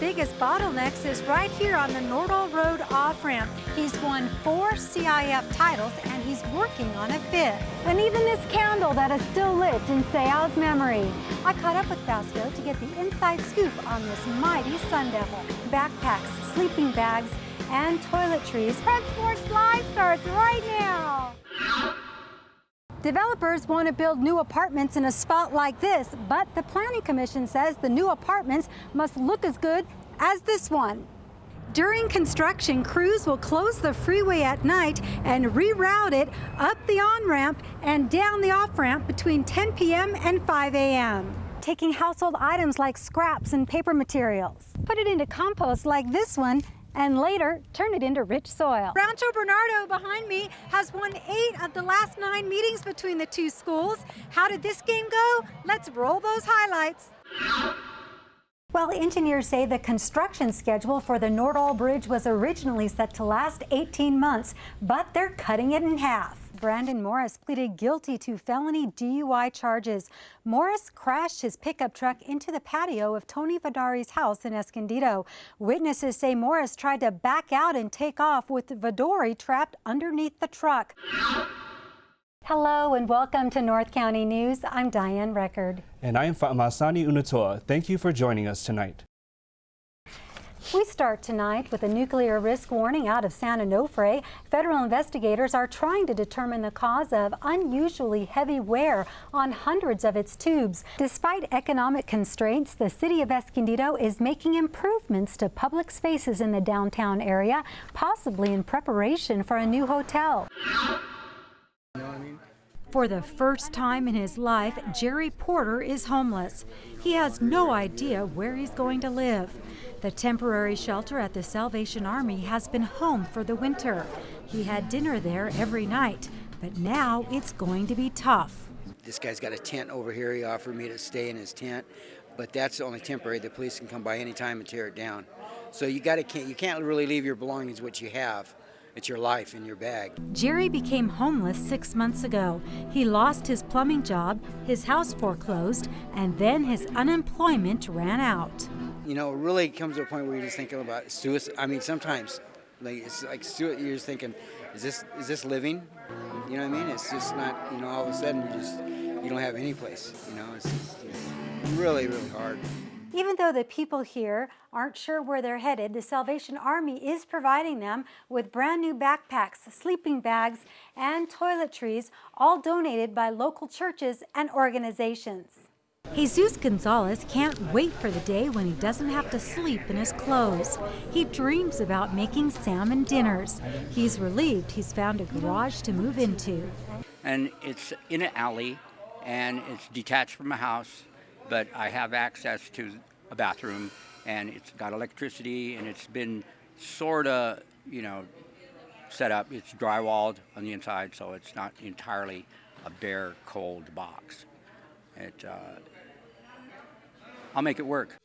biggest bottlenecks is right here on the Nordal Road off-ramp. He's won 4 CIF titles and he's working on a 5th. And even this candle that is still lit in Seal's memory. I caught up with Vasco to get the inside scoop on this mighty Sun Devil. Backpacks, sleeping bags, and toiletries. Front Porch Live starts right now. Developers want to build new apartments in a spot like this, but the Planning Commission says the new apartments must look as good as this one. During construction, crews will close the freeway at night and reroute it up the on-ramp and down the off-ramp between 10 p.m. and 5 a.m. Taking household items like scraps and paper materials, put it into compost like this one, and later turn it into rich soil. Rancho Bernardo behind me has won 8 of the last 9 meetings between the two schools. How did this game go? Let's roll those highlights. Well, engineers say the construction schedule for the Nordal Bridge was originally set to last 18 months, but they're cutting it in half. Brandon Morris pleaded guilty to felony DUI charges. Morris crashed his pickup truck into the patio of Tony Vidari's house in Escondido. Witnesses say Morris tried to back out and take off with Vidari trapped underneath the truck. Hello and welcome to North County News. I'm Diane Record. And I am Masani Unatoa. Thank you for joining us tonight. We start tonight with a nuclear risk warning out of San Onofre. Federal investigators are trying to determine the cause of unusually heavy wear on hundreds of its tubes. Despite economic constraints, the city of Escondido is making improvements to public spaces in the downtown area, possibly in preparation for a new hotel. For the first time in his life, Jerry Porter is homeless. He has no idea where he's going to live. The temporary shelter at the Salvation Army has been home for the winter. He had dinner there every night, but now it's going to be tough. This guy's got a tent over here. He offered me to stay in his tent, but that's only temporary. The police can come by any time and tear it down. So you can't really leave your belongings, what you have. It's your life in your bag. Jerry became homeless 6 months ago. He lost his plumbing job, his house foreclosed, and then his unemployment ran out. You know, it really comes to a point where you're just thinking about suicide. I mean, sometimes, it's like you're just thinking, is this living? You know what I mean? It's just not, all of a sudden you don't have any place. It's just really, really hard. Even though the people here aren't sure where they're headed, the Salvation Army is providing them with brand new backpacks, sleeping bags, and toiletries, all donated by local churches and organizations. Jesus Gonzalez can't wait for the day when he doesn't have to sleep in his clothes. He dreams about making salmon dinners. He's relieved he's found a garage to move into. And it's in an alley, and it's detached from a house, but I have access to a bathroom, and it's got electricity, and it's been sort of, set up. It's drywalled on the inside, so it's not entirely a bare, cold box. I'll make it work.